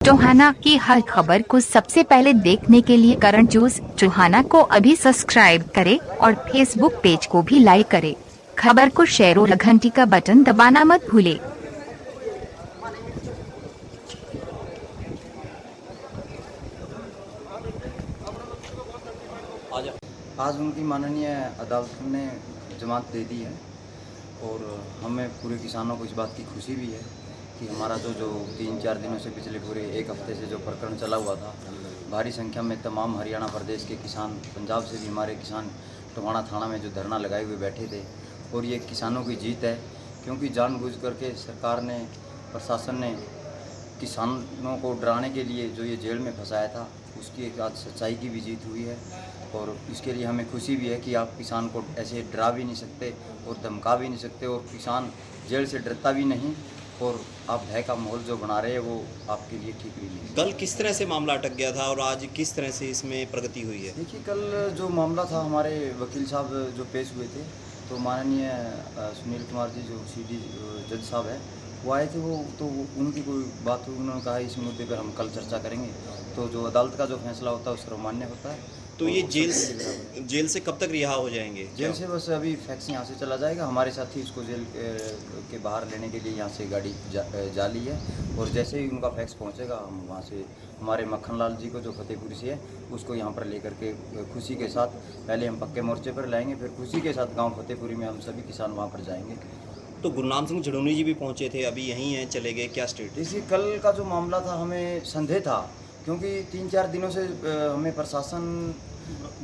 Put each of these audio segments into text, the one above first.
टोहाना की हर खबर को सबसे पहले देखने के लिए करंट न्यूज टोहाना को अभी सब्सक्राइब करें और फेसबुक पेज को भी लाइक करें। खबर को शेयर और घंटी का बटन दबाना मत भूलें। आज उनकी माननीय अदालत ने जमानत दे दी है और हमें पूरे किसानों को इस बात की खुशी भी है कि हमारा जो 3-4 दिनों से पिछले पूरे एक हफ्ते से जो प्रकरण चला हुआ था, भारी संख्या में तमाम हरियाणा प्रदेश के किसान, पंजाब से भी हमारे किसान टोहाना थाना में जो धरना लगाए हुए बैठे थे और ये किसानों की जीत है, क्योंकि जानबूझ करके सरकार ने, प्रशासन ने किसानों को डराने के लिए जो ये जेल में फंसाया था, उसकी एक आज सच्चाई की भी जीत हुई है। और इसके लिए हमें खुशी भी है कि आप किसान को ऐसे डरा भी नहीं सकते और धमका भी नहीं सकते और किसान जेल से डरता भी नहीं और आप भय का माहौल जो बना रहे हैं वो आपके लिए ठीक भी नहीं। कल किस तरह से मामला अटक गया था और आज किस तरह से इसमें प्रगति हुई है? देखिए, कल जो मामला था, हमारे वकील साहब जो पेश हुए थे, तो माननीय सुनील कुमार जी जो सीडी जज साहब है वो आए थे। उनकी कोई बात हुई, उन्होंने कहा इस मुद्दे पर हम कल चर्चा करेंगे। तो जो अदालत का जो फैसला होता है उसका मान्य होता है। तो ये जेल से कब तक रिहा हो जाएंगे? जेल से बस अभी फैक्स यहाँ से चला जाएगा, हमारे साथी उसको जेल के बाहर लेने के लिए यहाँ से गाड़ी जा ली है और जैसे ही उनका फैक्स पहुँचेगा हम वहाँ से हमारे मक्खन लाल जी को जो फतेहपुरी से है उसको यहाँ पर लेकर के खुशी के साथ पहले हम पक्के मोर्चे पर लाएंगे, फिर खुशी के साथ गाँव फतेहपुरी में हम सभी किसान वहाँ पर जाएंगे। तो गुरनाम सिंह झड़ूनी जी भी पहुँचे थे, अभी यहीं हैं, चले गए, क्या स्टेट? इसी कल का जो मामला था हमें संदेह था, क्योंकि 3-4 दिनों से हमें प्रशासन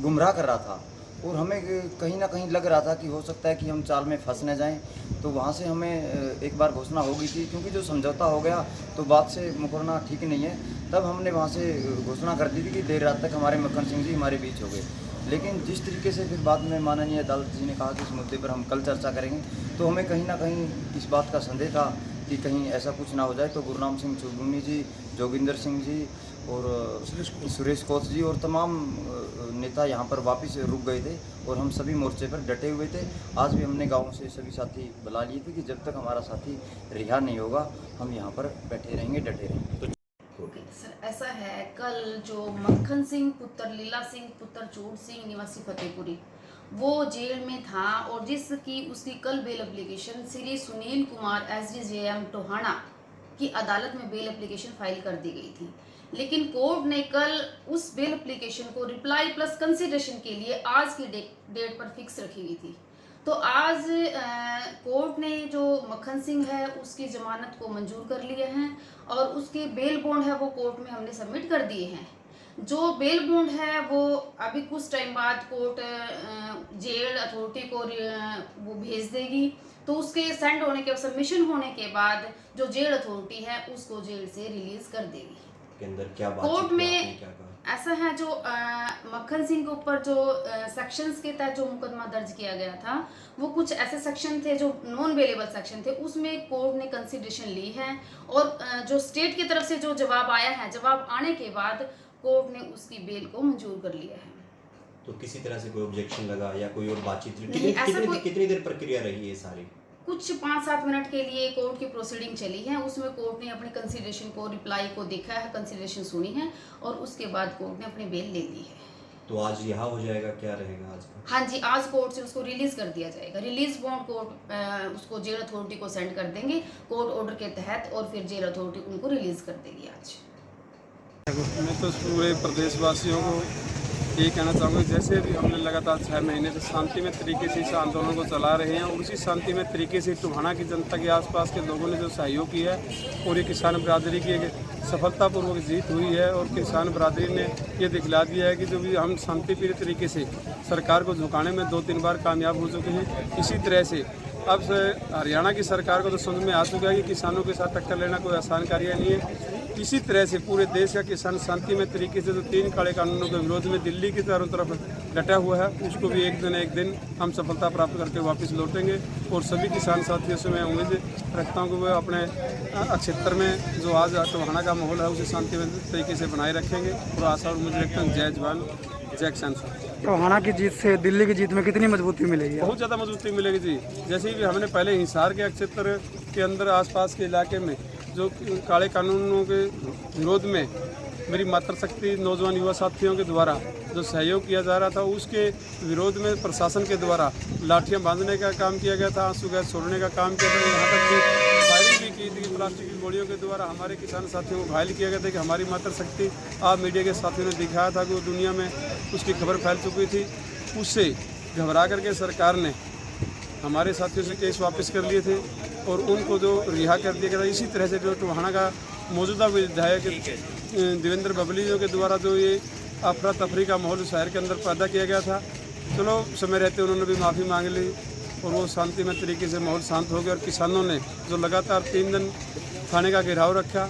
गुमराह कर रहा था और हमें कहीं ना कहीं लग रहा था कि हो सकता है कि हम चाल में फंस न जाएं। तो वहाँ से हमें एक बार घोषणा हो गई थी, क्योंकि जो समझौता हो गया तो बात से मुकरना ठीक नहीं है। तब हमने वहाँ से घोषणा कर दी थी कि देर रात तक हमारे मक्खन सिंह जी हमारे बीच हो गए। लेकिन जिस तरीके से फिर बाद में माननीय अदालत जी ने कहा कि इस मुद्दे पर हम कल चर्चा करेंगे, तो हमें कहीं ना कहीं इस बात का संदेह था कि कहीं ऐसा कुछ ना हो जाए। तो गुरनाम सिंह झड़ूनी जी, जोगिंदर सिंह जी और सुरेश कोच जी और तमाम नेता यहाँ पर वापस रुक गए थे और हम सभी मोर्चे पर डटे हुए थे। आज भी हमने गाँव से सभी साथी बुला लिए थे कि जब तक हमारा साथी रिहा नहीं होगा हम यहाँ पर बैठे रहेंगे, डटे रहेंगे। सर, ऐसा है, कल जो मक्खन सिंह पुत्र लीला सिंह पुत्र चूड़ सिंह निवासी फतेहपुरी वो जेल में था और जिसकी उसकी कल bail application Shri Sunil Kumar SDJM Tohana की अदालत में बेल एप्लीकेशन फाइल कर दी गई थी। लेकिन कोर्ट ने कल उस बेल एप्लीकेशन को रिप्लाई प्लस कंसिडरेशन के लिए आज की डेट पर फिक्स रखी गई थी। तो आज कोर्ट ने जो मक्खन सिंह है उसकी जमानत को मंजूर कर लिए हैं और उसके बेल बॉन्ड है वो कोर्ट में हमने सबमिट कर दिए हैं। जो बेल बॉन्ड है वो अभी कुछ टाइम बाद कोर्ट जेल अथॉरिटी को वो भेज देगी। तो उसके सेंड होने के सबमिशन होने के बाद जो जेल अथॉरिटी है उसको जेल से रिलीज कर देगी। के अंदर क्या बात कोर्ट में ऐसा है, जो मक्खन सिंह के ऊपर जो सेक्शंस के तहत जो मुकदमा दर्ज किया गया था वो कुछ ऐसे सेक्शन थे जो नॉन बेलेबल सेक्शन थे, उसमें कोर्ट ने कंसिडरेशन ली है और जो स्टेट की तरफ से जो जवाब आया है, जवाब आने के बाद कोर्ट ने उसकी बेल को मंजूर कर लिया है। तो किसी तरह से कोई ऑब्जेक्शन लगा या कोई और बातचीत? कितनी देर प्रक्रिया रही है सारी? कुछ 5-7 मिनट के लिए कोर्ट की प्रोसीडिंग चली है, उसमें कोर्ट ने अपनी कंसिडरेशन को, रिप्लाई को देखा है, कंसिडरेशन सुनी है और उसके बाद कोर्ट ने अपनी बेल ले ली है। तो आज यहाँ हो जाएगा, क्या रहेगा आज का? हाँ जी, आज कोर्ट से उसको रिलीज कर दिया जाएगा। रिलीज बॉन्ड कोर्ट उसको जेल अथॉरिटी को सेंड कर देंगे कोर्ट ऑर्डर के तहत और फिर जेल अथॉरिटी उनको रिलीज कर देगी आज। मैं तो पूरे प्रदेशवासियों को ये कहना चाहूँगा, जैसे भी हमने लगातार 6 महीने से शांतिमय तरीके से इस आंदोलन को चला रहे हैं और उसी शांतिमय तरीके से टोहाना की जनता के आसपास के लोगों ने जो सहयोग किया है और ये किसान बिरादरी की एक सफलतापूर्वक जीत हुई है और किसान बिरादरी ने ये दिखला दिया है कि जो भी हम शांतिप्रिय तरीके से सरकार को झुकाने में 2-3 बार कामयाब हो चुके हैं। इसी तरह से अब हरियाणा की सरकार को तो समझ में आ चुका है कि किसानों के साथ टक्कर लेना कोई आसान कार्य नहीं है। इसी तरह से पूरे देश का किसान शांतिमय तरीके से जो 3 काले कानूनों के विरोध में दिल्ली की चारों तरफ डटा हुआ है, उसको भी एक दिन हम सफलता प्राप्त करके वापस लौटेंगे और सभी किसान साथियों से मैं उम्मीद रखता हूँ कि वो अपने क्षेत्र में जो आज टोहाना का माहौल है उसे शांतिमय तरीके से बनाए रखेंगे और आशा और मुझे रखता हूँ जय जवान जय किसान। टोहाना की जीत से दिल्ली की जीत में कितनी मजबूती मिलेगी? बहुत ज़्यादा मजबूती मिलेगी जी। जैसे भी हमने पहले हिसार के क्षेत्र के अंदर आसपास के इलाके में जो काले कानूनों के विरोध में मेरी मातृशक्ति नौजवान युवा साथियों के द्वारा जो सहयोग किया जा रहा था, उसके विरोध में प्रशासन के द्वारा लाठियां बांधने का काम किया गया था, आंसू गैस छोड़ने का काम किया था, यहाँ तक कि फायरिंग भी की थी प्लास्टिक की गोलियों के द्वारा हमारे किसान साथियों को घायल किया गया था। कि हमारी मातृशक्ति आप मीडिया के साथियों ने दिखाया था कि वो दुनिया में उसकी खबर फैल चुकी थी। उससे घबरा करके सरकार ने हमारे साथियों से केस वापस कर लिए थे और उनको जो रिहा कर दिया गया था। इसी तरह से जो टोहाना का मौजूदा विधायक देवेंद्र बबली के द्वारा जो ये अफरा तफरी का माहौल शहर के अंदर पैदा किया गया था, चलो समय रहते उन्होंने भी माफ़ी मांग ली और वो शांतिमय तरीके से माहौल शांत हो गया। और किसानों ने जो लगातार 3 दिन थाने का घेराव रखा,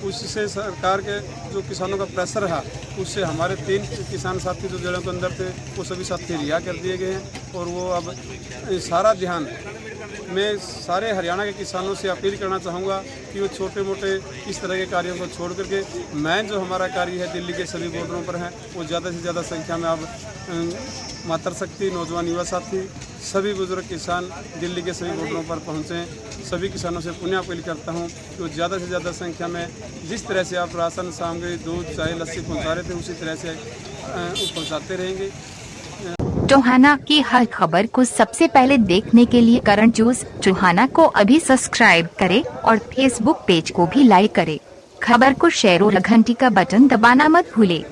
उससे सरकार के जो किसानों का प्रेशर रहा, उससे हमारे 3 किसान साथी जो जेलों के अंदर थे वो सभी साथी रिहा कर दिए गए हैं। और वो अब सारा ध्यान मैं सारे हरियाणा के किसानों से अपील करना चाहूँगा कि वो छोटे मोटे इस तरह के कार्यों को छोड़ करके मैं जो हमारा कार्य है दिल्ली के सभी बॉर्डरों पर है, वो ज़्यादा से ज़्यादा संख्या में अब मातृशक्ति नौजवान युवा साथी सभी बुजुर्ग किसान दिल्ली के सभी बॉर्डरों पर पहुँचें। सभी किसानों से पुनः अपील करता हूँ कि वो ज़्यादा से ज़्यादा संख्या में जिस तरह से आप राशन सामग्री दूध चाय लस्सी पहुँचा रहे थे उसी तरह से पहुँचाते रहेंगे। टोहाना की हर खबर को सबसे पहले देखने के लिए करंट न्यूज टोहाना को अभी सब्सक्राइब करें और फेसबुक पेज को भी लाइक करें। खबर को शेयर और घंटी का बटन दबाना मत भूले।